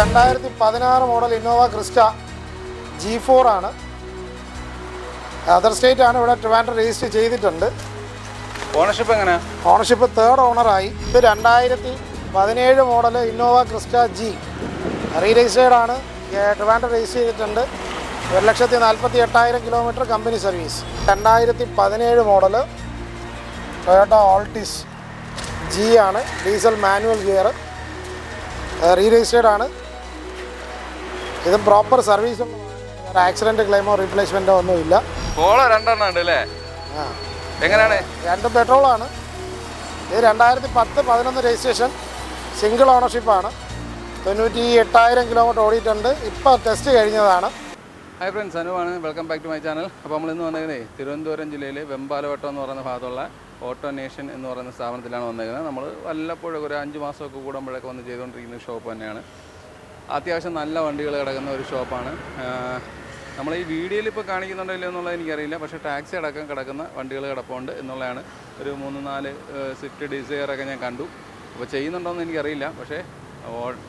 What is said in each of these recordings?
2016 model Innova Crysta G4 ആണ്. Other state ആണ്. ഇവിടെ ട്രിവാൻഡ്രം രജിസ്റ്റർ ചെയ്തിട്ടുണ്ട്. ഓണർഷിപ്പ് എങ്ങനെയാ? ഓണർഷിപ്പ് തേർഡ് ഓണറായി. ഇത് 2017 model Innova Crysta G re registered ആണ്. ട്രിവാൻഡ്രം രജിസ്റ്റർ ചെയ്തിട്ടുണ്ട്. 1,48,000 kilometre company service. 2017 model Toyota Altis G ആണ്. Diesel manual gear re registered ആണ്. ഇത് പ്രോപ്പർ സർവീസും ആക്സിഡന്റ് ക്ലെയിമോ റീപ്ലേസ്മെന്റോ ഒന്നുമില്ല. എങ്ങനെയാണ്? രണ്ടും പെട്രോളാണ്. ഇത് 2010-11 രജിസ്ട്രേഷൻ, സിംഗിൾ ഓണർഷിപ്പാണ്. 98,000 കിലോമീറ്റർ ഓടിയിട്ടുണ്ട്. ഇപ്പോൾ ടെസ്റ്റ് കഴിഞ്ഞതാണ്. ഹായ് ഫ്രണ്ട്സ്, അനുവാണ്. Welcome back to my channel. അപ്പോൾ നമ്മളിന്ന് വന്നേക്കുന്നത് തിരുവനന്തപുരം ജില്ലയിലെ വെമ്പാലവട്ടം എന്ന് പറയുന്ന ഭാഗത്തുള്ള ഓട്ടോ നേഷൻ എന്ന് പറയുന്ന സ്ഥാപനത്തിലാണ് വന്നേക്കുന്നത്. നമ്മൾ വല്ലപ്പോഴും ഒരു 5 മാസമൊക്കെ കൂടുമ്പോഴൊക്കെ വന്ന് ചെയ്തുകൊണ്ടിരിക്കുന്ന ഷോപ്പ് തന്നെയാണ്. അത്യാവശ്യം നല്ല വണ്ടികൾ കിടക്കുന്ന ഒരു ഷോപ്പാണ്. നമ്മൾ ഈ വീഡിയോയിൽ ഇപ്പോൾ കാണിക്കുന്നുണ്ടല്ലോ എന്നുള്ളത് എനിക്കറിയില്ല, പക്ഷേ ടാക്സി അടക്കം കിടക്കുന്ന വണ്ടികൾ കിടപ്പുണ്ട് എന്നുള്ളതാണ്. ഒരു 3-4 സ്വിഫ്റ്റ് ഡിസയറൊക്കെ ഞാൻ കണ്ടു. അപ്പോൾ ചെയ്യുന്നുണ്ടോയെന്ന് എനിക്കറിയില്ല, പക്ഷേ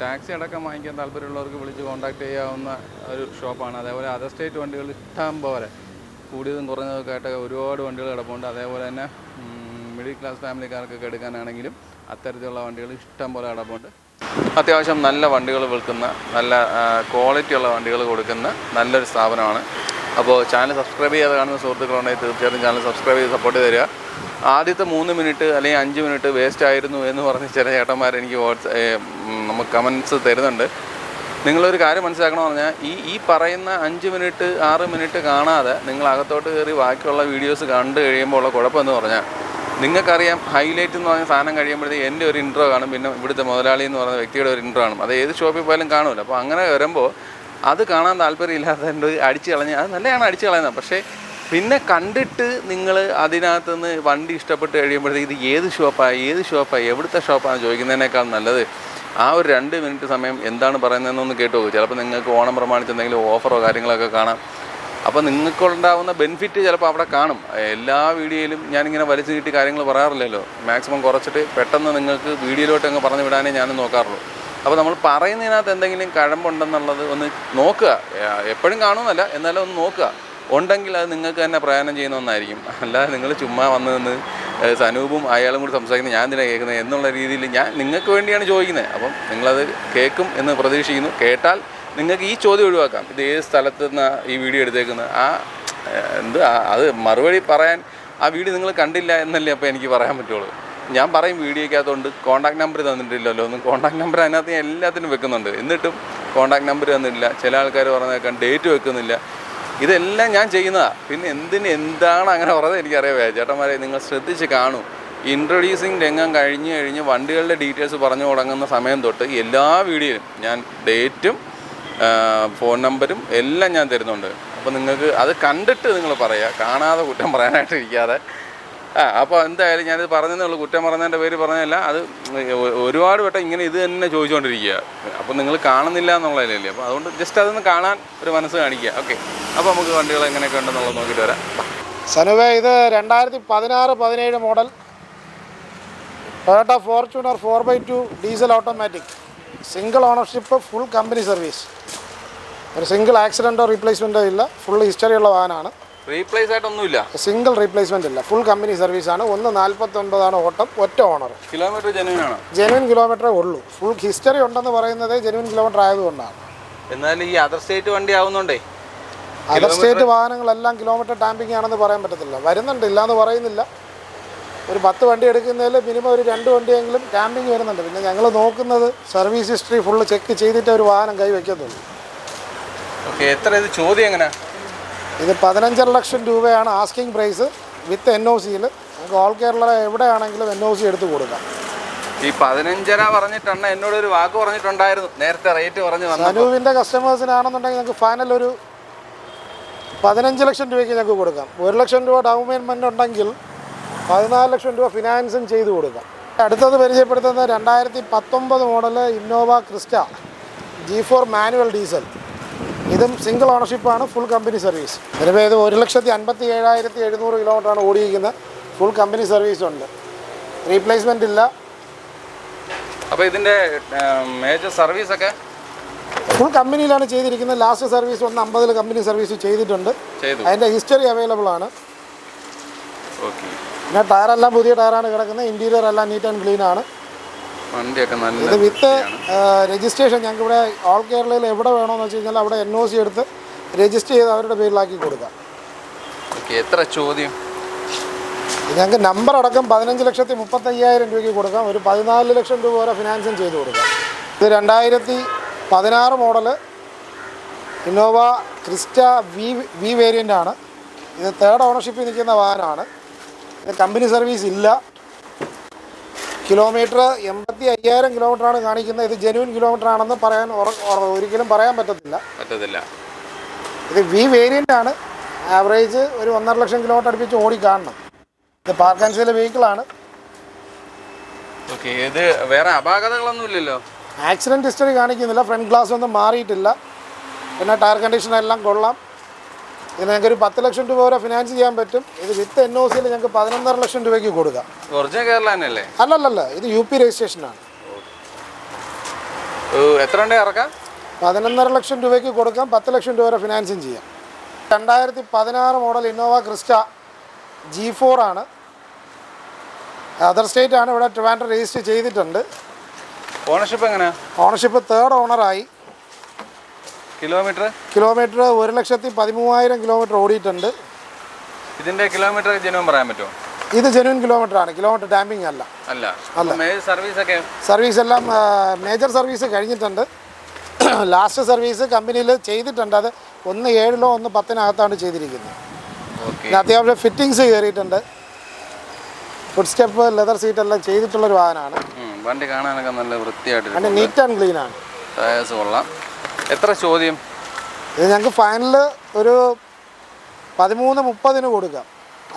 ടാക്സി അടക്കം വാങ്ങിക്കാൻ താല്പര്യമുള്ളവർക്ക് വിളിച്ച് കോൺടാക്ട് ചെയ്യാവുന്ന ഒരു ഷോപ്പാണ്. അതേപോലെ അതർ സ്റ്റേറ്റ് വണ്ടികൾ ഇഷ്ടം പോലെ കൂടിയതും കുറഞ്ഞതൊക്കെ ആയിട്ടൊക്കെ ഒരുപാട് വണ്ടികൾ കിടപ്പുണ്ട്. അതേപോലെ തന്നെ മിഡിൽ ക്ലാസ് ഫാമിലിക്കാർക്കൊക്കെ എടുക്കാനാണെങ്കിലും അത്തരത്തിലുള്ള വണ്ടികൾ ഇഷ്ടം പോലെ കിടപ്പുണ്ട്. അത്യാവശ്യം നല്ല വണ്ടികൾ വിൽക്കുന്ന, നല്ല ക്വാളിറ്റിയുള്ള വണ്ടികൾ കൊടുക്കുന്ന നല്ലൊരു സ്ഥാപനമാണ്. അപ്പോൾ ചാനൽ സബ്സ്ക്രൈബ് ചെയ്യാതെ കാണുന്ന സുഹൃത്തുക്കളുണ്ടെങ്കിൽ തീർച്ചയായിട്ടും ചാനൽ സബ്സ്ക്രൈബ് ചെയ്ത് സപ്പോർട്ട് തരിക. ആദ്യത്തെ 3 മിനിറ്റ് അല്ലെങ്കിൽ 5 മിനിറ്റ് വേസ്റ്റ് ആയിരുന്നു എന്ന് പറഞ്ഞ് ചില ചേട്ടന്മാർ എനിക്ക് നമുക്ക് കമൻസ് തരുന്നുണ്ട്. നിങ്ങളൊരു കാര്യം മനസ്സിലാക്കണമെന്ന് പറഞ്ഞാൽ ഈ പറയുന്ന 5 മിനിറ്റ് 6 മിനിറ്റ് കാണാതെ നിങ്ങൾ അകത്തോട്ട് കയറി ബാക്കിയുള്ള വീഡിയോസ് കണ്ടു കഴിയുമ്പോൾ ഉള്ള കുഴപ്പമെന്ന് പറഞ്ഞാൽ, നിങ്ങൾക്കറിയാം ഹൈലൈറ്റ് എന്ന് പറഞ്ഞ സാധനം കഴിയുമ്പോഴത്തേക്ക് എൻ്റെ ഒരു ഇൻട്രോ കാണും, പിന്നെ ഇവിടുത്തെ മുതലാളി എന്ന് പറയുന്ന വ്യക്തിയുടെ ഒരു ഇൻട്രോ കാണും. അത് ഏത് ഷോപ്പിൽ പോയാലും കാണുമല്ലോ. അപ്പോൾ അങ്ങനെ വരുമ്പോൾ അത് കാണാൻ താല്പര്യമില്ലാത്തതുകൊണ്ട് അടിച്ച് കളഞ്ഞ്, അത് നല്ലതാണ് അടിച്ച് കളയുന്നത്. പക്ഷേ പിന്നെ കണ്ടിട്ട് നിങ്ങൾ അതിനകത്തുനിന്ന് വണ്ടി ഇഷ്ടപ്പെട്ട് കഴിയുമ്പോഴത്തേക്ക് ഇത് ഏത് ഷോപ്പാണ് എവിടുത്തെ ഷോപ്പാണ് ചോദിക്കുന്നതിനേക്കാൾ നല്ലത് ആ ഒരു 2 മിനിറ്റ് സമയം എന്താണ് പറയുന്നതെന്നൊന്ന് കേട്ട് പോകും. ചിലപ്പോൾ നിങ്ങൾക്ക് ഓണം പ്രമാണിച്ച് എന്തെങ്കിലും ഓഫറോ കാര്യങ്ങളൊക്കെ കാണാം. അപ്പോൾ നിങ്ങൾക്കുണ്ടാവുന്ന ബെനിഫിറ്റ് ചിലപ്പോൾ അവിടെ കാണും. എല്ലാ വീഡിയോയിലും ഞാനിങ്ങനെ വലിച്ചു നീട്ടി കാര്യങ്ങൾ പറയാറില്ലല്ലോ. മാക്സിമം കുറച്ചിട്ട് പെട്ടെന്ന് നിങ്ങൾക്ക് വീഡിയോയിലോട്ട് അങ്ങ് പറഞ്ഞു വിടാനേ ഞാനും നോക്കാറുള്ളൂ. അപ്പോൾ നമ്മൾ പറയുന്നതിനകത്ത് എന്തെങ്കിലും കഴമ്പുണ്ടെന്നുള്ളത് ഒന്ന് നോക്കുക. എപ്പോഴും കാണുമെന്നല്ല, എന്നാലും ഒന്ന് നോക്കുക. ഉണ്ടെങ്കിൽ അത് നിങ്ങൾക്ക് തന്നെ പ്രയാണം ചെയ്യുന്ന ഒന്നായിരിക്കും. അല്ലാതെ നിങ്ങൾ ചുമ്മാ വന്ന് നിന്ന് സനൂപും അയാളും കൂടി സംസാരിക്കുന്നത് ഞാൻ എന്തിനാണ് കേൾക്കുന്നത് എന്നുള്ള രീതിയിൽ ഞാൻ നിങ്ങൾക്ക് വേണ്ടിയാണ് ചോദിക്കുന്നത്. അപ്പം നിങ്ങളത് കേൾക്കും എന്ന് പ്രതീക്ഷിക്കുന്നു. കേട്ടാൽ നിങ്ങൾക്ക് ഈ ചോദ്യം ഒഴിവാക്കാം. ഇത് ഏത് സ്ഥലത്ത് നിന്നാണ് ഈ വീഡിയോ എടുത്തേക്കുന്നത്, അത് മറുപടി പറയാൻ ആ വീഡിയോ നിങ്ങൾ കണ്ടില്ല എന്നല്ലേ അപ്പോൾ എനിക്ക് പറയാൻ പറ്റുള്ളൂ. ഞാൻ പറയും വീഡിയോയ്ക്കകത്തുകൊണ്ട് കോൺടാക്ട് നമ്പർ തന്നിട്ടില്ലല്ലോ. ഒന്ന് കോൺടാക്ട് നമ്പർ അതിനകത്ത് ഞാൻ എല്ലാത്തിനും വെക്കുന്നുണ്ട്. എന്നിട്ടും കോൺടാക്ട് നമ്പർ തന്നിട്ടില്ല. ചില ആൾക്കാർ പറഞ്ഞേക്കാൻ ഡേറ്റ് വെക്കുന്നില്ല. ഇതെല്ലാം ഞാൻ ചെയ്യുന്നതാണ്. പിന്നെ എന്താണ് അങ്ങനെ പറഞ്ഞത് എനിക്കറിയാം. ചേട്ടന്മാരെ നിങ്ങൾ ശ്രദ്ധിച്ച് കാണൂ. ഇൻട്രൊഡ്യൂസിങ് രംഗം കഴിഞ്ഞ് വണ്ടികളുടെ ഡീറ്റെയിൽസ് പറഞ്ഞു തുടങ്ങുന്ന സമയം തൊട്ട് എല്ലാ വീഡിയോയിലും ഞാൻ ഡേറ്റും ഫോൺ നമ്പരും എല്ലാം ഞാൻ തരുന്നുണ്ട്. അപ്പോൾ നിങ്ങൾക്ക് അത് കണ്ടിട്ട് നിങ്ങൾ പറയുക, കാണാതെ കുറ്റം പറയാനായിട്ട് ഇരിക്കാതെ. അപ്പോൾ എന്തായാലും ഞാനിത് പറഞ്ഞതേ ഉള്ളൂ. കുറ്റം പറഞ്ഞതിൻ്റെ പേര് പറഞ്ഞതല്ല. അത് ഒരുപാട് വട്ടം ഇങ്ങനെ ഇത് തന്നെ ചോദിച്ചുകൊണ്ടിരിക്കുക. അപ്പോൾ നിങ്ങൾ കാണുന്നില്ല എന്നുള്ളതിലല്ലേ. അപ്പോൾ അതുകൊണ്ട് ജസ്റ്റ് അതൊന്ന് കാണാൻ ഒരു മനസ്സ് കാണിക്കുക. ഓക്കെ, അപ്പോൾ നമുക്ക് വണ്ടികൾ എങ്ങനെയൊക്കെ ഉണ്ടെന്നുള്ളത് നോക്കിയിട്ട് വരാം. സനുവേ, ഇത് 2016-17 model Toyota Fortuner 4x2 diesel automatic, single ownership, full company service. ഒരു സിംഗിൾ ആക്സിഡൻറ്റോ റീപ്ലേസ്മെൻറ്റോ ഇല്ല. ഫുൾ ഹിസ്റ്ററിയുള്ള വാഹനമാണ്. റീപ്ലേസ് ആയിട്ടൊന്നുമില്ല. സിംഗിൾ റീപ്ലേസ്മെൻ്റ് ഇല്ല. ഫുൾ കമ്പനി സർവീസാണ്. 1.49 ഓട്ടം, ഒറ്റ ഓണർ. കിലോമീറ്റർ ജെനുവിൻ കിലോമീറ്ററേ ഉള്ളൂ. ഫുൾ ഹിസ്റ്ററി ഉണ്ടെന്ന് പറയുന്നത് ജെനുവിൻ കിലോമീറ്റർ ആയതുകൊണ്ടാണ്. എന്നാൽ ഈ അതർ സ്റ്റേറ്റ് വണ്ടി ആവുന്നുണ്ടേ, അതർ സ്റ്റേറ്റ് വാഹനങ്ങളെല്ലാം കിലോമീറ്റർ ടാമ്പിംഗ് ആണെന്ന് പറയാൻ പറ്റത്തില്ല. വരുന്നുണ്ട്, ഇല്ലയെന്ന് പറയുന്നില്ല. ഒരു 10 വണ്ടി എടുക്കുന്നതിൽ മിനിമം ഒരു 2 വണ്ടിയെങ്കിലും ടാമ്പിംഗ് വരുന്നുണ്ട്. പിന്നെ ഞങ്ങൾ നോക്കുന്നത് സർവീസ് ഹിസ്റ്ററി ഫുള്ള് ചെക്ക് ചെയ്തിട്ട് ഒരു വാഹനം കൈവയ്ക്കത്തുള്ളൂ. ഓക്കെ, എത്ര ഇത് ചോദ്യം എങ്ങനെ? ഇത് 15.5 ലക്ഷം രൂപയാണ് ആസ്കിങ് പ്രൈസ് വിത്ത് NOCയിൽ. നമുക്ക് ഓൾ കേരള എവിടെയാണെങ്കിലും NOC എടുത്ത് കൊടുക്കാം. ഈ 15.5 പറഞ്ഞിട്ടുണ്ട്. എന്നോടൊരു വാക്ക് പറഞ്ഞിട്ടുണ്ടായിരുന്നു നേരത്തെ, റേറ്റ് പറഞ്ഞ് വന്നു. സനൂവിൻ്റെ കസ്റ്റമേഴ്സിനാണെന്നുണ്ടെങ്കിൽ ഞങ്ങൾക്ക് ഫൈനൽ ഒരു 15 ലക്ഷം രൂപയ്ക്ക് ഞങ്ങൾക്ക് കൊടുക്കാം. 1 ലക്ഷം രൂപ ഡൗൺ പേയ്മെൻറ്റ് ഉണ്ടെങ്കിൽ 14 ലക്ഷം രൂപ ഫിനാൻസും ചെയ്ത് കൊടുക്കാം. അടുത്തത് പരിചയപ്പെടുത്തുന്നത് 2019 model Innova Crysta G4 manual diesel. ഇതും സിംഗിൾ ഓണർഷിപ്പാണ്, ഫുൾ കമ്പനി സർവീസ്. ഇതിപ്പോൾ ഇത് 1,57,700 കിലോമീറ്ററാണ് ഓടിയിരിക്കുന്നത്. ഫുൾ കമ്പനി സർവീസ് ഉണ്ട്. റീപ്ലേസ്മെൻ്റ് ഇല്ല. അപ്പോൾ ഇതിൻ്റെ മേജർ സർവീസൊക്കെ ഫുൾ കമ്പനിയിലാണ് ചെയ്തിരിക്കുന്നത്. ലാസ്റ്റ് സർവീസ് 150 കമ്പനി സർവീസ് ചെയ്തിട്ടുണ്ട്. അതിൻ്റെ ഹിസ്റ്ററി അവൈലബിൾ ആണ്. പിന്നെ ടയറെല്ലാം പുതിയ ടയറാണ് കിടക്കുന്നത്. ഇൻറ്റീരിയർ എല്ലാം നീറ്റ് ആൻഡ് ക്ലീൻ ആണ്. ഇത് വിത്ത് രജിസ്ട്രേഷൻ ഞങ്ങൾക്ക് ഇവിടെ ഓൾ കേരളയിൽ എവിടെ വേണമെന്ന് വെച്ച് കഴിഞ്ഞാൽ അവിടെ NOC എടുത്ത് രജിസ്റ്റർ ചെയ്ത് അവരുടെ പേരിലാക്കി കൊടുക്കാം. എത്ര ചോദ്യം? ഞങ്ങൾക്ക് നമ്പർ അടക്കം 15,35,000 രൂപയ്ക്ക് കൊടുക്കാം. ഒരു 14 ലക്ഷം രൂപ വരെ ഫിനാൻസും ചെയ്ത് കൊടുക്കാം. ഇത് 2016 model Innova Crysta V variant ആണ്. ഇത് 3rd ഓണർഷിപ്പിൽ നിൽക്കുന്ന വാഹനമാണ്. ഇത് കമ്പനി സർവീസ് ഇല്ല. കിലോമീറ്റർ 85,000 കിലോമീറ്ററാണ് കാണിക്കുന്നത്. ഇത് ജെന്യൂൻ കിലോമീറ്റർ ആണെന്ന് പറയാൻ ഒരിക്കലും പറയാൻ പറ്റത്തില്ല. ഇത് വി വേരിയൻ്റ് ആണ്. ആവറേജ് ഒരു 1.5 ലക്ഷം കിലോമീറ്റർ അടുപ്പിച്ച് ഓടി കാണണം. ഇത് പാർക്ക് ആൻഡ് സെയിൽ വെഹിക്കിളാണ്. ഇത് വേറെ അപാകതകളൊന്നും ഇല്ലല്ലോ? ആക്സിഡൻറ്റ് ഹിസ്റ്ററി കാണിക്കുന്നില്ല. ഫ്രണ്ട് ഗ്ലാസ് ഒന്നും മാറിയിട്ടില്ല. പിന്നെ ടയർ കണ്ടീഷൻ എല്ലാം കൊള്ളാം. ഇതിന് ഞങ്ങൾക്ക് ഒരു 10 ലക്ഷം രൂപ വരെ ഫിനാൻസ് ചെയ്യാൻ പറ്റും. ഇത് വിത്ത് NOCയിൽ ഞങ്ങൾക്ക് 11.5 ലക്ഷം രൂപയ്ക്ക് കൊടുക്കാം. ഒറിജിനൽ കേരള തന്നെയല്ലേ? അല്ലല്ല, ഇത് UP രജിസ്ട്രേഷനാണ്. എത്ര ഇറക്കാം? 11.5 ലക്ഷം രൂപയ്ക്ക് കൊടുക്കാം. 10 ലക്ഷം രൂപ വരെ ഫിനാൻസും ചെയ്യാം. 2016 മോഡൽ ഇന്നോവ ക്രിസ്റ്റ G4 ആണ്. അതർ സ്റ്റേറ്റ് ആണ്. ഇവിടെ ട്രിവാൻഡ്രം രജിസ്റ്റർ ചെയ്തിട്ടുണ്ട്. ഓണർഷിപ്പ് എങ്ങനെയാണ്? ഓണർഷിപ്പ് 3rd ഓണറായി. കിലോമീറ്റർ 1,13,000 കിലോമീറ്റർ ഓടിയിട്ടുണ്ട്. ഇതിൻ്റെ കിലോമീറ്റർ ജെന്യൂൻ പറയാൻ പറ്റുമോ? ഇത് ജെന്യൂൻ കിലോമീറ്റർ ആണ്. കിലോമീറ്റർ ഡാമ്പിംഗ് അല്ല. സർവീസ് എല്ലാം മേജർ സർവീസ് കഴിഞ്ഞിട്ടുണ്ട്. ലാസ്റ്റ് സർവീസ് കമ്പനിയിൽ ചെയ്തിട്ടുണ്ട്. അത് 1.7 1.10 ചെയ്തിരിക്കുന്നത്. അത്യാവശ്യം ഫിറ്റിങ്സ് കയറിയിട്ടുണ്ട്. ഫുഡ് സ്റ്റെപ്പ് ലെതർ സീറ്റ് എല്ലാം ചെയ്തിട്ടുള്ളൊരു വാഹനമാണ്. വണ്ടി കാണാനൊക്കെ നല്ല വൃത്തിയായിട്ട് നീറ്റ് ആൻഡ് ക്ലീൻ ആണ്. ടയേഴ്സ് കൊള്ളാം. എത്ര ചോദ്യം? ഇത് ഞങ്ങൾക്ക് ഫൈനൽ ഒരു 13.30 കൊടുക്കാം.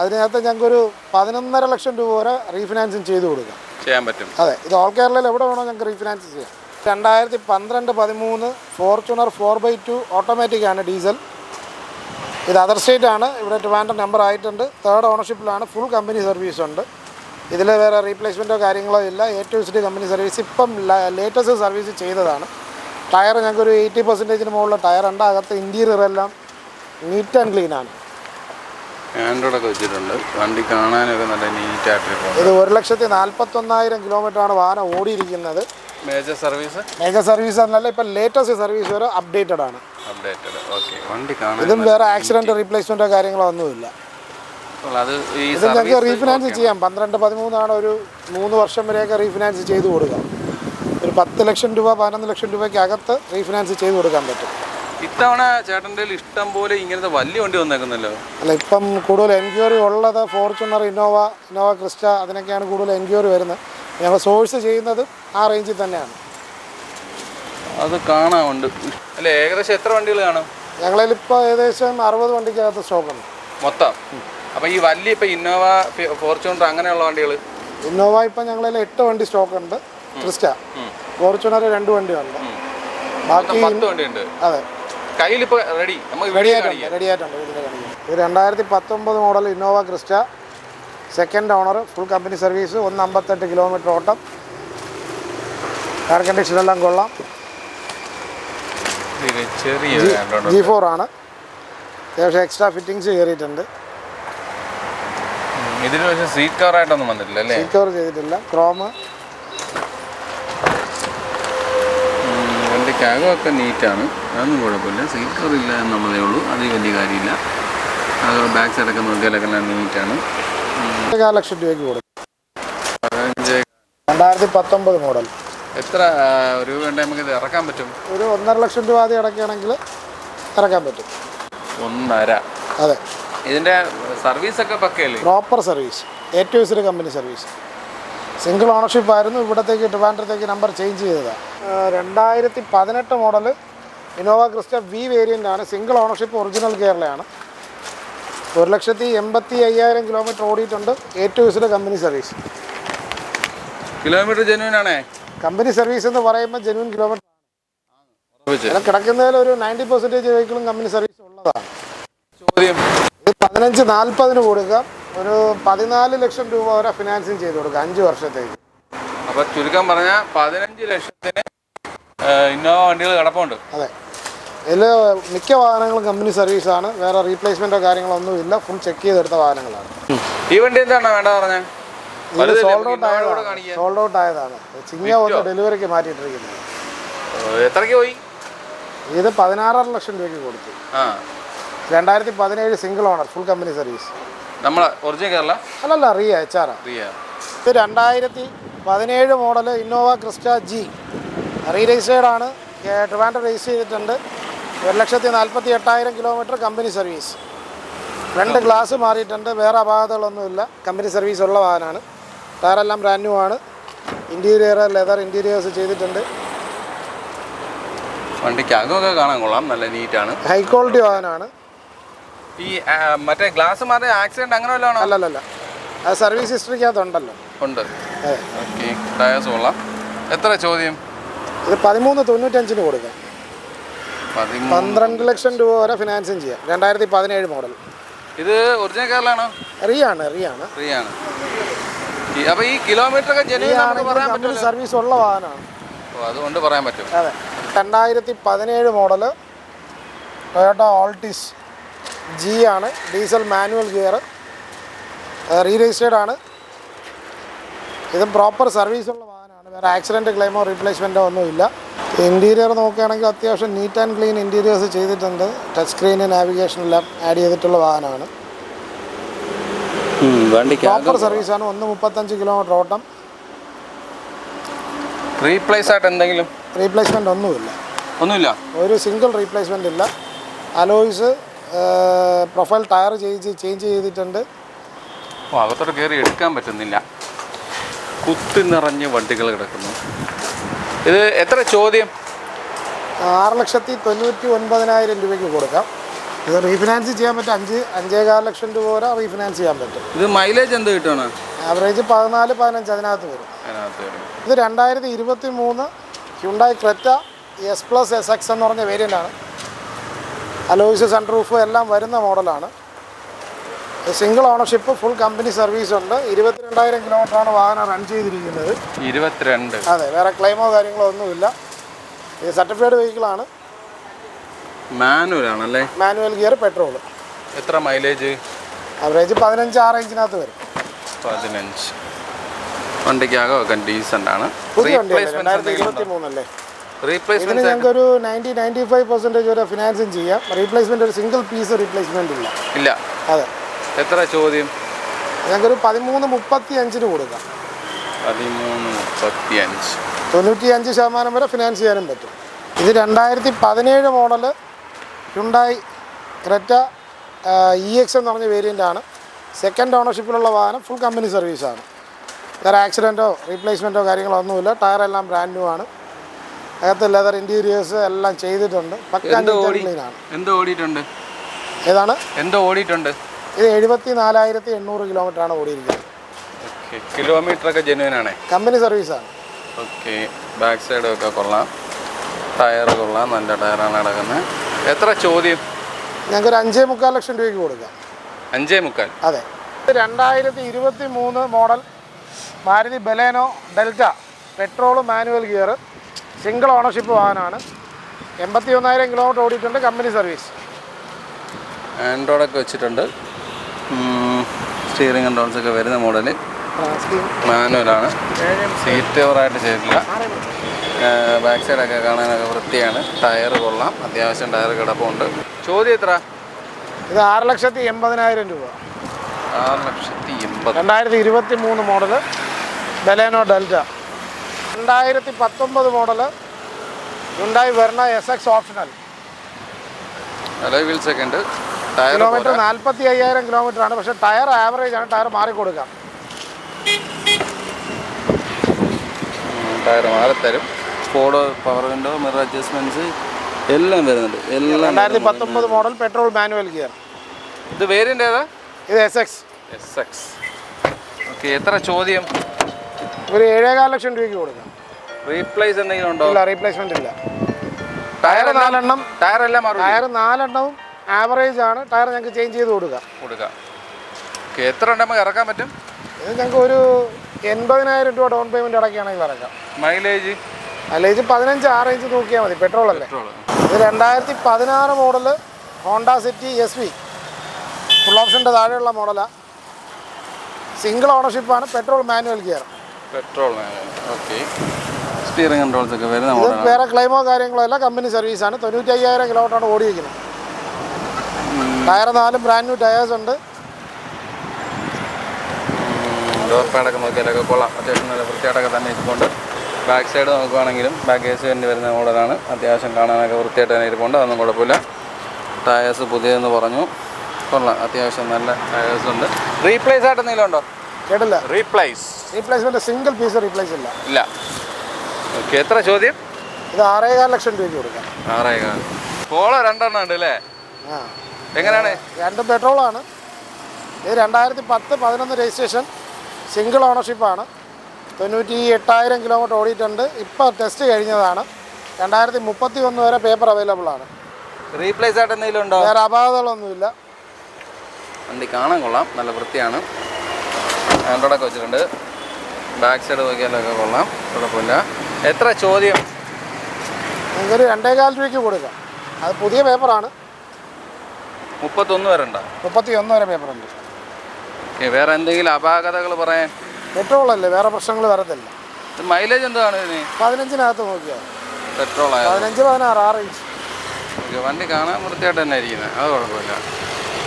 അതിനകത്ത് ഞങ്ങൾക്കൊരു 11.5 ലക്ഷം രൂപ വരെ റീഫിനാൻസും ചെയ്ത് കൊടുക്കാം. ചെയ്യാൻ പറ്റും. അതെ, ഇത് ഓൾ കേരളയിൽ എവിടെ വേണോ ഞങ്ങൾക്ക് റീഫിനാൻസ് ചെയ്യാം. 2012-13 ഫോർച്യൂണർ 4x2 ഓട്ടോമാറ്റിക് ആണ്, ഡീസൽ. ഇത് അതർ സ്റ്റേറ്റ് ആണ്. ഇവിടെ ട്രിവാൻഡ്രം നമ്പർ ആയിട്ടുണ്ട്. 3rd ഓണർഷിപ്പിലാണ്. ഫുൾ കമ്പനി സർവീസ് ഉണ്ട്. ഇതിൽ വേറെ റീപ്ലേസ്മെൻറ്റോ കാര്യങ്ങളോ ഇല്ല. A to Z company service. ഇപ്പം ലേറ്റസ്റ്റ് സർവീസ് ചെയ്തതാണ്. ടയർ ഞങ്ങൾക്കൊരു 80% മുകളിൽ ടയറുണ്ട്. അകത്ത് ഇൻറ്റീരിയർ എല്ലാം നീറ്റ് ആൻഡ് ക്ലീൻ ആണ്. ആൻഡ്രോയിഡൊക്കെ വെച്ചിട്ടുണ്ട്. വണ്ടി കാണാനൊക്കെ നല്ല നീറ്റായിട്ട്. ഇത് 1,41,000 കിലോമീറ്ററാണ് വാഹനം ഓടിയിരിക്കുന്നത്. മേജർ സർവീസ് എന്നല്ല, ഇപ്പം ലേറ്റസ്റ്റ് സർവീസ് വരെ അപ്ഡേറ്റഡ് ആണ്. വണ്ടി കാണാൻ ഇതും വേറെ ആക്സിഡൻറ്റ് റീപ്ലേസ്മെൻറ്റോ കാര്യങ്ങളോ ഒന്നുമില്ല. ഇത് ഞങ്ങൾക്ക് റീഫിനാൻസ് ചെയ്യാം. 12-13 ഒരു 3 വർഷം വരെയൊക്കെ റീഫിനാൻസ് ചെയ്ത് കൊടുക്കാം. ഒരു 10 ലക്ഷം രൂപ 11 ലക്ഷം രൂപയ്ക്ക് അകത്ത് റീഫിനാൻസ് ചെയ്ത് കൊടുക്കാൻ പറ്റും. ഇത്തവണ ചേട്ടൻ്റെ ഇഷ്ടം പോലെ ഇങ്ങനത്തെ വലിയ വണ്ടി വന്നേക്കുന്നല്ലോ. അല്ല, ഇപ്പം കൂടുതൽ എൻക്വയറി ഉള്ളത് ഫോർച്യൂണർ, ഇന്നോവ ക്രിസ്റ്റ, അതിനൊക്കെയാണ് കൂടുതൽ എൻക്വയറി വരുന്നത്. ഞങ്ങൾ സോഴ്സ് ചെയ്യുന്നത് ആ റേഞ്ചിൽ തന്നെയാണ്. അത് കാണാറുണ്ട്. അല്ല, ഏകദേശം എത്ര വണ്ടികൾ കാണും? ഞങ്ങളിപ്പോൾ ഏകദേശം 60 വണ്ടിക്കകത്ത് സ്റ്റോക്കുണ്ട് മൊത്തം. അപ്പോൾ ഈ വലിയ ഇപ്പം ഇന്നോവ, ഫോർച്യൂണർ അങ്ങനെയുള്ള വണ്ടികൾ? ഇന്നോവ ഇപ്പം ഞങ്ങളിൽ 8 വണ്ടി സ്റ്റോക്കുണ്ട്. ക്രിസ്റ്റ, ഫോർച്യൂണർ 2 വണ്ടിയുണ്ട്. ബാക്കി 10 വണ്ടിയുണ്ട്. അതെ, കയ്യിലിപ്പോൾ റെഡി ആയിട്ടുണ്ട്. ഇത് 2019 model Innova Crysta, 2nd owner, full company service, 158 kilometre ഓട്ടം. എയർ കണ്ടീഷനെല്ലാം കൊള്ളാം. G4 ആണ്. അത്യാവശ്യം എക്സ്ട്രാ ഫിറ്റിങ്സ് കയറിയിട്ടുണ്ട്. ഇതിന് പക്ഷേ സീറ്റ് കവർ ആയിട്ടൊന്നും വന്നിട്ടില്ല അല്ലേ? സീറ്റ് കവർ ചെയ്തിട്ടില്ല. ക്രോം. വണ്ടിക്കകമൊക്കെ നീറ്റാണ്. അതൊന്നും കുഴപ്പമില്ല. സീറ്റ് കവർ ഇല്ല എന്നുള്ളതേ ഉള്ളൂ. അത് വലിയ കാര്യമില്ല. അത് ബാക്ക് സൈഡൊക്കെ നോക്കിയാലൊക്കെ നീറ്റാണ്. 4 ലക്ഷം രൂപയ്ക്ക് കൊടുക്കും. 2019 മോഡൽ. എത്ര രൂപ ഉണ്ടെങ്കിൽ നമുക്കിത് ഇറക്കാൻ പറ്റും? ഒരു 1.5 ലക്ഷം രൂപ ആദ്യം ഇറക്കുകയാണെങ്കിൽ ഇറക്കാൻ പറ്റും. 1.5? അതെ. ഇതിൻ്റെ സർവീസൊക്കെ പക്കയല്ലേ? Proper service. A to Z company service. Single ownership ആയിരുന്നു. ഇവിടത്തേക്ക് ട്രിവാൻഡ്രത്തേക്ക് നമ്പർ ചേഞ്ച് ചെയ്തതാണ്. 2018 model Innova Crysta V variant ആണ്. സിംഗിൾ ഓണർഷിപ്പ്, ഒറിജിനൽ കേരളയാണ്. 1,85,000 കിലോമീറ്റർ ഓടിയിട്ടുണ്ട്. A to Z company service. Kilometre genuine ആണേ? കമ്പനി സർവീസ് എന്ന് പറയുമ്പോൾ ജെന്യൂൻ കിലോമീറ്റർ ആണ്. കിടക്കുന്നതിൽ ഒരു 90% വെഹിക്കിളും കമ്പനി സർവീസ് ഉള്ളതാണ്. ചോദ്യം? ഇത് 15,40 കൊടുക്കാം. ഒരു 14 ലക്ഷം രൂപ വരെ ഫിനാൻസിങ് ചെയ്ത് കൊടുക്കാം 5 വർഷത്തേക്ക്. അപ്പോൾ ചുരുക്കം പറഞ്ഞാൽ 15 ലക്ഷത്തിന് ഇന്നോവ വണ്ടികൾ കിടപ്പുണ്ട്. അതെ, ഇതിൽ മിക്ക വാഹനങ്ങളും കമ്പനി സർവീസാണ്. വേറെ റീപ്ലേസ്മെൻറ്റോ കാര്യങ്ങളോ ഒന്നുമില്ല. ഫുൾ ചെക്ക് ചെയ്തെടുത്ത വാഹനങ്ങളാണ്. ഈ വണ്ടി എന്താണ് വേണ്ട പറഞ്ഞത്? ഇത് സോൾഡ് ഔട്ട് ആയതാണ്. ചിങ്ങ ഒന്ന് ഡെലിവറിക്ക് മാറ്റിയിട്ടിരിക്കുന്നത്. എത്രയ്ക്ക് പോയി? ഇത് 16.5 ലക്ഷം രൂപയ്ക്ക് കൊടുത്തു. 2017 single owner, full company service. നമ്മളെ ഒറിജിനൽ കേരള അല്ലല്ല, റിയ HR. ഇത് 2017 model Innova Crysta G re registered ആണ്. ട്രിവാൻഡ്രം രജിസ്റ്റർ ചെയ്തിട്ടുണ്ട്. 1,48,000 kilometre company service. Front glass മാറിയിട്ടുണ്ട്. വേറെ അപാകതകളൊന്നുമില്ല. കമ്പനി സർവീസ് ഉള്ള വാഹനമാണ്. ടയറെല്ലാം ബ്രാൻഡ് ന്യൂ ആണ്. ഇൻറ്റീരിയർ ലെതർ ഇൻറ്റീരിയേഴ്സ് ചെയ്തിട്ടുണ്ട്. വണ്ടിക്ക് അകമൊക്കെ കാണാൻ കൊള്ളാം, നല്ല നീറ്റാണ്. ഹൈ ക്വാളിറ്റി വാഹനമാണ്. ഈ മറ്റേ ഗ്ലാസ് മാറി ആക്സിഡന്റ് അങ്ങനെ വല്ലതാണോ? അല്ലല്ല, അത് സർവീസ് ഹിസ്റ്ററിക്കകത്തുണ്ടല്ലോ. ഉണ്ട്. ഓക്കെ, ടയേഴ്സ് കൊള്ളാം. എത്ര ചോദ്യം? ഇത് 13,95 കൊടുക്കാം. 12 ലക്ഷം രൂപ വരെ ഫിനാൻസിങ് ചെയ്യാം. 2017 മോഡൽ. ഇത് ഒറിജിനൽ കേരളാണോ? റിയാണ്. അപ്പോൾ ഈ കിലോമീറ്റർ ഒക്കെ കമ്പനി സർവീസ് ഉള്ള വാഹനമാണ്. അതുകൊണ്ട് പറയാൻ പറ്റും. അതെ, 2017 മോഡൽ ടൊയോട്ട ഓൾട്ടിസ് G ആണ്. Diesel manual gear, re registered ആണ്. ഇതും പ്രോപ്പർ സർവീസ് ഉള്ള വാഹനമാണ്. വേറെ ആക്സിഡൻറ്റ് ക്ലെയിമോ റീപ്ലേസ്മെൻറ്റോ ഒന്നുമില്ല. ഇൻറ്റീരിയർ നോക്കുകയാണെങ്കിൽ അത്യാവശ്യം നീറ്റ് ആൻഡ് ക്ലീൻ ഇൻറ്റീരിയേഴ്സ് ചെയ്തിട്ടുണ്ട്. ടച്ച് സ്ക്രീന് നാവിഗേഷൻ എല്ലാം ആഡ് ചെയ്തിട്ടുള്ള വാഹനമാണ്. പ്രോപ്പർ സർവീസാണ്. 135 കിലോമീറ്റർ ഓട്ടം. റീപ്ലേസ് ആയിട്ട് എന്തെങ്കിലും റീപ്ലേസ്മെൻ്റ് ഒന്നുമില്ല. ഒരു സിംഗിൾ റീപ്ലേസ്മെൻ്റ് ഇല്ല. അലോയ്സ് പ്രൊഫൈൽ ടയർ ചേഞ്ച് ചെയ്തിട്ടുണ്ട്. അകത്തോട്ട് കയറി എടുക്കാൻ പറ്റുന്നില്ല. കുത്തി നിറഞ്ഞ് വണ്ടികൾ കിടക്കുന്നു. ഇത് എത്ര ചോദ്യം? 6,99,000 രൂപയ്ക്ക് കൊടുക്കാം. ഇത് റീഫിനാൻസ് ചെയ്യാൻ പറ്റും. 5.5 ലക്ഷം രൂപ വരെ റീഫിനാൻസ് ചെയ്യാൻ പറ്റും. ഇത് മൈലേജ് എന്ത് കിട്ടുകയാണ്? ആവറേജ് 14-15 അതിനകത്ത് വരും. ഇത് 2023 ഹ്യുണ്ടായി ക്രെറ്റ S+ SX എന്ന് പറഞ്ഞ വേരിയൻ്റാണ്. അലോയ്സ് സൺറൂഫ് എല്ലാം വരുന്ന മോഡലാണ്. Single ownership, full company service ഉണ്ട്. 22,000 കിലോമീറ്ററാണ് വാഹനം റൺ ചെയ്തിരിക്കുന്നത്. 22. അതെ, വേറെ ക്ലെയിമോ കാര്യങ്ങളോ ഒന്നുമില്ല. ഇത് സർട്ടിഫൈഡ് വെഹിക്കിളാണ്. മാനുവൽ ആണല്ലേ? Manual gear, petrol. എത്ര മൈലേജ്? ആവറേജ് 15-6 റേഞ്ചിനകത്ത് വരും. 15. വണ്ടിക്കാകെ ഡീസൻ്റ് ആണ്. പുതിയ വണ്ടിയാണ്, 2023 അല്ലേ? ഇതിന് ഞങ്ങൾക്കൊരു 90-95% വരെ ഫിനാൻസിങ് ചെയ്യാം. റീപ്ലേസ്മെൻറ്റ് ഒരു സിംഗിൾ പീസ് റീപ്ലേസ്മെൻറ്റ് ഇല്ല. അതെ. എത്ര ചോദ്യം? ഞങ്ങൾക്കൊരു 13,35 കൊടുക്കാം. 13,35. 95% വരെ ഫിനാൻസ് ചെയ്യാനും പറ്റും. ഇത് 2017 മോഡൽ ഹ്യുണ്ടായി ക്രെറ്റ EX എന്ന് പറഞ്ഞ വേരിയൻ്റാണ്. സെക്കൻഡ് ഓണർഷിപ്പിലുള്ള വാഹനം, ഫുൾ കമ്പനി സർവീസാണ്. വേറെ ആക്സിഡൻറ്റോ റീപ്ലേസ്മെൻറ്റോ കാര്യങ്ങളോ ഒന്നുമില്ല. ടയറെല്ലാം ബ്രാൻഡ് ന്യൂ ആണ്. അകത്ത് ലെതർ ഇൻറ്റീരിയേഴ്സ് എല്ലാം ചെയ്തിട്ടുണ്ട്. ക്ലീനാണ്. എന്തോ ഓടിയിട്ടുണ്ട്? ഇത് 74,800 കിലോമീറ്ററാണ് ഓടിയിരിക്കുന്നത്. കിലോമീറ്റർ ഒക്കെ ജെന്യുവൻ ആണ്. കമ്പനി സർവീസാണ്. ഓക്കെ, ബാക്ക് സൈഡൊക്കെ കൊള്ളാം. ടയർ കൊള്ളാം, നല്ല ടയറാണ് കിടക്കുന്നത്. എത്ര ചോദ്യം? ഞങ്ങൾക്കൊരു 5.25 ലക്ഷം രൂപയ്ക്ക് കൊടുക്കാം. 5.25? അതെ. 2023 model Maruti Baleno Delta, petrol manual gear, single ഓണർഷിപ്പ് വാഹനമാണ്. 81,000 കിലോമീറ്റർ ഓടിയിട്ടുണ്ട്. Company service. ആൻഡ്രോയിഡൊക്കെ വെച്ചിട്ടുണ്ട്. സ്റ്റിയറിംഗ് കൺട്രോൾസൊക്കെ വരുന്ന മോഡൽ. മാനുവലാണ്. സീറ്റ് കവറായിട്ട് ചെയ്തിട്ടില്ല. ബാക്ക് സൈഡൊക്കെ കാണാനൊക്കെ വൃത്തിയാണ്. ടയർ കൊള്ളാം, അത്യാവശ്യം ടയർ കിടപ്പുണ്ട്. ചോദ്യം എത്ര? ഇത് 6,80,000 രൂപ. 6,80,000. 2023 model Baleno Delta. 2019 model Hyundai Verna SX optional. Alloy wheels ഒക്കെ ഉണ്ട്. കിലോമീറ്റർ 45,000 കിലോമീറ്റർ ആണ്. പക്ഷേ ടയർ ആവറേജ് ആണ്. ടയർ മാറിക്കൊടുക്കാം. ടയർ മാറിത്തരും. സ്പോഡ്, പവർ വിൻഡോ, മിറർ അഡ്ജസ്റ്റ്മെൻറ്റ്സ് എല്ലാം വരുന്നുണ്ട്. എല്ലാം 2019 മോഡൽ പെട്രോൾ മാനുവൽ ഗിയർ. ഇത് വേരിയൻ്റ് ഏതാ? ഇത് SX. ഓക്കെ, എത്ര ചോദ്യം? ഒരു 7.25 ലക്ഷം രൂപയ്ക്ക് കൊടുക്കാം. റീപ്ലേസ് എന്തെങ്കിലും ഉണ്ടോ? ഇല്ല, റീപ്ലേസ്മെന്റ് ഇല്ല. ടയർ 4 എണ്ണം. ടയർ 4 എണ്ണവും ആവറേജ് ആണ്. ടയർ ഞങ്ങൾക്ക് ചേഞ്ച് ചെയ്ത് കൊടുക്കാം. ഓക്കെ, എത്ര ഉണ്ടെങ്കിൽ ഇറക്കാൻ പറ്റും? ഇത് ഞങ്ങൾക്ക് ഒരു 80,000 രൂപ ഡൗൺ പേയ്മെൻറ്റ് അടക്കുകയാണെങ്കിൽ ഇറക്കാം. മൈലേജ് മൈലേജ് 15-6 ഇഞ്ച് നോക്കിയാൽ മതി, പെട്രോൾ അല്ലേ. ഇത് 2016 model Honda City SV, full ഓപ്ഷൻ്റെ താഴെയുള്ള മോഡലാണ്. സിംഗിൾ ഓണർഷിപ്പാണ്, petrol manual gear. Okay. Steering controls ഒക്കെ വരുന്ന ഇത് വേറെ ക്ലെയിമോ കാര്യങ്ങളോ അല്ല, കമ്പനി സർവീസാണ്. 95,000 കിലോമീറ്ററാണ് ഓടിയിരിക്കുന്നത്. ടയർ 4 ബ്രാൻഡ് ന്യൂ ടയേഴ്സ് ഉണ്ട്. ഡോർ പാഡൊക്കെ നോക്കിയാലൊക്കെ കൊള്ളാം, അത്യാവശ്യം നല്ല വൃത്തിയായിട്ടൊക്കെ തന്നെ ഇരിപ്പുണ്ട്. ബാക്ക് സൈഡ് നോക്കുകയാണെങ്കിലും ബാക്ക് AC തന്നെ വരുന്ന മോഡലാണ്. അത്യാവശ്യം കാണാനൊക്കെ വൃത്തിയായിട്ട് തന്നെ ഇരിപ്പുണ്ട്, അതൊന്നും കുഴപ്പമില്ല. ടയേഴ്സ് പുതിയതെന്ന് പറഞ്ഞു, കൊള്ളാം, അത്യാവശ്യം നല്ല ടയേഴ്സ് ഉണ്ട്. റീപ്ലേസ് ആയിട്ട് എന്തെങ്കിലും ഉണ്ടോ? കേട്ടില്ല. റീപ്ലേസ്മെൻറ്റ് സിംഗിൾ പീസ് റീപ്ലേസ് ഇല്ല. ഓക്കെ. എത്ര ചോദ്യം? ഇത് 6.25 ലക്ഷം രൂപയ്ക്ക് കൊടുക്കാം. 6.25. പോളോ 2 ഉണ്ട് അല്ലേ? എങ്ങനെയാണ്? 2 പെട്രോളാണ്. ഇത് 2010-11 രജിസ്ട്രേഷൻ, സിംഗിൾ ഓണർഷിപ്പാണ്. 98,000 കിലോമീറ്റർ ഓടിയിട്ടുണ്ട്. ഇപ്പോൾ ടെസ്റ്റ് കഴിഞ്ഞതാണ്. 2031 വരെ പേപ്പർ അവൈലബിൾ ആണ്. റീപ്ലേസ് ആയിട്ട് എന്തെങ്കിലും ഉണ്ടോ? വേറെ അപാകതകളൊന്നുമില്ല. വണ്ടി കാണാൻ കൊള്ളാം, നല്ല വൃത്തിയാണ്. ആൻഡ്രോയിഡൊക്കെ വെച്ചിട്ടുണ്ട്. ബാക്ക് സൈഡ് നോക്കിയാലൊക്കെ കൊള്ളാം, കുഴപ്പമില്ല. എത്ര ചോദ്യം? നിങ്ങൾക്കൊരു 2.25 രൂപയ്ക്ക് കൊടുക്കാം. അത് പുതിയ പേപ്പറാണ്. 31 വരെ ഉണ്ടോ? 31 വരെ പേപ്പറുണ്ട്. വേറെ എന്തെങ്കിലും അപാകതകൾ പറയാൻ? പെട്രോളല്ലേ, വേറെ പ്രശ്നങ്ങൾ വരത്തില്ല. മൈലേജ് എന്താണ് ഇതിന്? 15-നകത്ത് നോക്കിയാൽ പെട്രോൾ 15-16 6 ഇഞ്ച്. വണ്ടി കാണാൻ വൃത്തിയായിട്ട് തന്നെ ഇരിക്കുന്നത്, അത് കുഴപ്പമില്ല.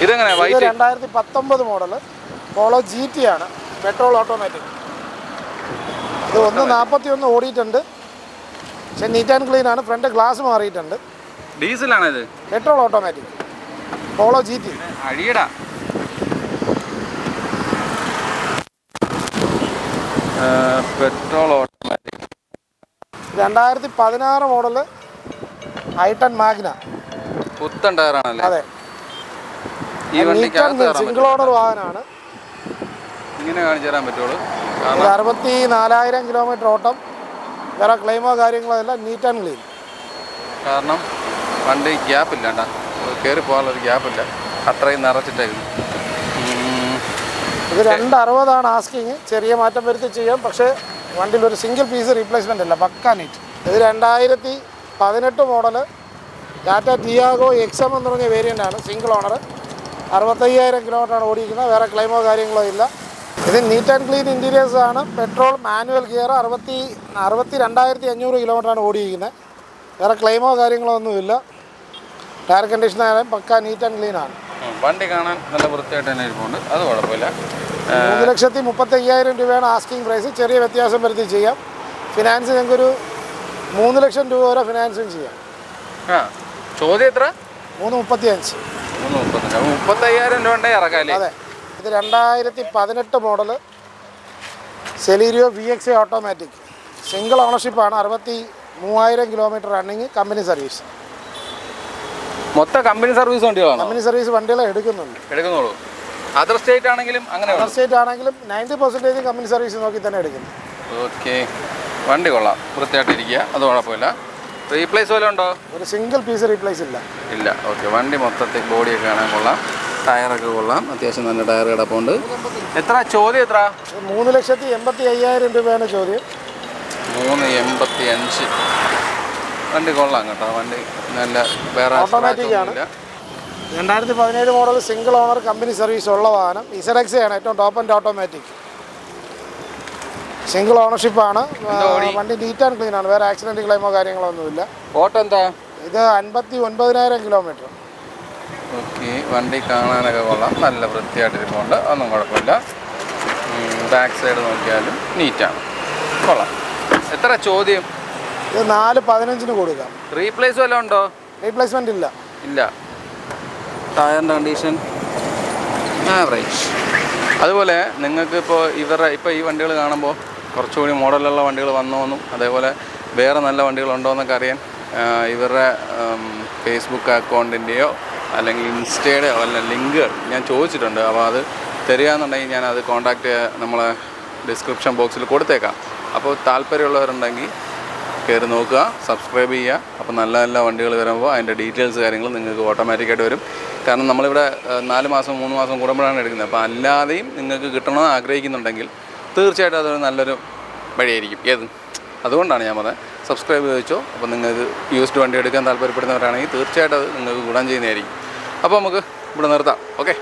ഇതെങ്ങനെ? 2019 മോഡൽ പോളോ GT ആണ്, പെട്രോൾ ഓട്ടോമാറ്റിക്. ഇത് 141 ഓടിയിട്ടുണ്ട്. പക്ഷേ നീറ്റ് ആൻഡ് ക്ലീൻ ആണ്. ഫ്രണ്ട് ഗ്ലാസ് മാറിയിട്ടുണ്ട്. ഡീസലാണോ ഇത്? Petrol automatic Polo GT. അഴിയടാ. Petrol automatic 2016 model i10 Magna, പുത്തൻ ടയറാണല്ലേ? അതെ. ഈ വണ്ടിക്ക് സിംഗിൾ ഓണർ വാഹനമാണ്. ഇങ്ങനെ കാണിച്ചു തരാൻ പറ്റുള്ളൂ. 64,000 കിലോമീറ്റർ ഓട്ടം. വേറെ ക്ലെയിമോ കാര്യങ്ങളോ എല്ലാം നീറ്റ് ആൻഡ് ക്ലീൻ. കാരണം വണ്ടി ഗ്യാപ്പില്ല, കയറി പോകാനുള്ളൊരു ഗ്യാപ്പില്ല, അത്രയും നിറച്ചിട്ടായിരുന്നു. ഇത് 260 ആസ്കിങ്. ചെറിയ മാറ്റം വരുത്തി ചെയ്യാം, പക്ഷേ വണ്ടിയിൽ ഒരു സിംഗിൾ പീസ് റീപ്ലേസ്മെൻ്റ് അല്ല, പക്കാ നീറ്റ്. ഇത് 2018 മോഡൽ ടാറ്റ ടിയാഗോ XM എന്ന് പറഞ്ഞ വേരിയൻ്റാണ്, സിംഗിൾ ഓണർ. 65,000 കിലോമീറ്ററാണ് ഓടിയിരിക്കുന്നത്. വേറെ ക്ലെയിമോ കാര്യങ്ങളോ ഇല്ല. ഇത് നീറ്റ് ആൻഡ് ക്ലീൻ ഇൻറ്റീരിയേഴ്സ് ആണ്. Petrol manual gear. 62,500 കിലോമീറ്ററാണ് ഓടിയിരിക്കുന്നത്. വേറെ ക്ലെയിമോ കാര്യങ്ങളോ ഒന്നുമില്ല. ടയർ കണ്ടീഷൻ ആയാലും പക്കാ നീറ്റ് ആൻഡ് ക്ലീൻ ആണ്. വണ്ടി കാണാൻ നല്ല വൃത്തിയായിട്ട് തന്നെ ഇരിപ്പുണ്ട്, അത് കുഴപ്പമില്ല. 3,35,000 രൂപയാണ് ആസ്കിങ് പ്രൈസ്. ചെറിയ വ്യത്യാസം വരുത്തി ചെയ്യാം. ഫിനാൻസ് ഞങ്ങൾക്കൊരു 3 ലക്ഷം രൂപ വരെ ഫിനാൻസും ചെയ്യാം. ചോദ്യം എത്ര? 335. 35,000 രൂപ ഉണ്ടെങ്കിൽ ഇറക്കാല്ലേ? അതെ. ഇത് 2018 model Celerio VX automatic, single ഓണർഷിപ്പാണ്. 63,000 കിലോമീറ്റർ റണ്ണിങ്, കമ്പനി സർവീസ്. മൊത്തം കമ്പനി സർവീസ് വണ്ടികളാണ്? കമ്പനി സർവീസ് വണ്ടികളെ എടുക്കുന്നുള്ളൂ. അതർ സ്റ്റേറ്റ് ആണെങ്കിലും അങ്ങനെ? അതർ സ്റ്റേറ്റ് ആണെങ്കിലും 90% കമ്പനി സർവീസ് നോക്കി തന്നെ എടുക്കുന്നു. ഓക്കെ. വണ്ടി കൊള്ളാം, വൃത്തിയായിട്ടിരിക്കുക, അത് കുഴപ്പമില്ല. റീപ്ലേസ് വല്ലതും ഉണ്ടോ? ഒരു സിംഗിൾ പീസ് റീപ്ലേസ് ഇല്ല. ഓക്കെ. വണ്ടി മൊത്തത്തിൽ ബോഡിയൊക്കെ കാണാൻ കൊള്ളാം, ടയറൊക്കെ കൊള്ളാം, അത്യാവശ്യം നല്ല ടയർ കിടപ്പുണ്ട്. എത്ര ചോദ്യം? എത്ര? 3,85,000 രൂപയാണ് ചോദ്യം. 3,85,000. വണ്ടി കൊള്ളാം കേട്ടോ, വണ്ടി നല്ല വേറെ ഓട്ടോമാറ്റിക് ആണ്. 2017 model single owner company service ഉള്ള വാഹനം. ZX ആണ് ഏറ്റവും ടോപ്പ് ആൻഡ് ഓട്ടോമാറ്റിക്. സിംഗിൾ ഓണർഷിപ്പാണ്. വണ്ടി നീറ്റ് ആൻഡ് ക്ലീൻ ആണ്. വേറെ ആക്സിഡൻറ്റ് ക്ലെയിമോ കാര്യങ്ങളോ ഒന്നുമില്ല. ഓട്ടം എന്താ? ഇത് 59,000 കിലോമീറ്റർ. ഓക്കെ. വണ്ടി കാണാനൊക്കെ കൊള്ളാം, നല്ല വൃത്തിയായിട്ടിരിപ്പുണ്ട്, ഒന്നും കുഴപ്പമില്ല. ബാക്ക് സൈഡ് നോക്കിയാലും നീറ്റാണ്, കൊള്ളാം. എത്ര ചോദ്യം? ഇത് 4,15 കൊടുക്കാം. റീപ്ലേസ് വല്ലതും ഉണ്ടോ? റീപ്ലേസ്മെൻ്റ് ഇല്ല. ടയറിൻ്റെ കണ്ടീഷൻ ആവറേജ്. അതുപോലെ നിങ്ങൾക്ക് ഇപ്പോൾ ഈ വണ്ടികൾ കാണുമ്പോൾ കുറച്ചുകൂടി മോഡലുള്ള വണ്ടികൾ വന്നോന്നും അതേപോലെ വേറെ നല്ല വണ്ടികളുണ്ടോ എന്നൊക്കെ അറിയാൻ ഇവരുടെ ഫേസ്ബുക്ക് അക്കൗണ്ടിൻ്റെയോ അല്ലെങ്കിൽ ഇൻസ്റ്റയുടെയോ അല്ല ലിങ്കുകൾ ഞാൻ ചോദിച്ചിട്ടുണ്ട്. അപ്പോൾ അത് തരികയെന്നുണ്ടെങ്കിൽ ഞാനത് കോൺടാക്റ്റ് നമ്മളെ ഡിസ്ക്രിപ്ഷൻ ബോക്സിൽ കൊടുത്തേക്കാം. അപ്പോൾ താല്പര്യമുള്ളവരുണ്ടെങ്കിൽ കയറി നോക്കുക, സബ്സ്ക്രൈബ് ചെയ്യുക. അപ്പോൾ നല്ല നല്ല വണ്ടികൾ വരുമ്പോൾ അതിൻ്റെ ഡീറ്റെയിൽസ് കാര്യങ്ങൾ നിങ്ങൾക്ക് ഓട്ടോമാറ്റിക്കായിട്ട് വരും. കാരണം നമ്മളിവിടെ 4 മാസം 3 മാസം കൂടുമ്പോഴാണ് എടുക്കുന്നത്. അപ്പോൾ അല്ലാതെയും നിങ്ങൾക്ക് കിട്ടണമെന്ന് ആഗ്രഹിക്കുന്നുണ്ടെങ്കിൽ തീർച്ചയായിട്ടും അതൊരു നല്ലൊരു വഴിയായിരിക്കും. അതുകൊണ്ടാണ് ഞാൻ പറഞ്ഞത്. സബ്സ്ക്രൈബ് ചെയ്ത് വെച്ചോ. അപ്പോൾ നിങ്ങൾക്ക് യൂസ്ഡ് വണ്ടി എടുക്കാൻ താല്പര്യപ്പെടുന്നവരാണെങ്കിൽ തീർച്ചയായിട്ടും അത് നിങ്ങൾക്ക് ഗുണം ചെയ്യുന്നതായിരിക്കും. അപ്പോൾ നമുക്ക് ഇവിടെ നിർത്താം. ഓക്കെ.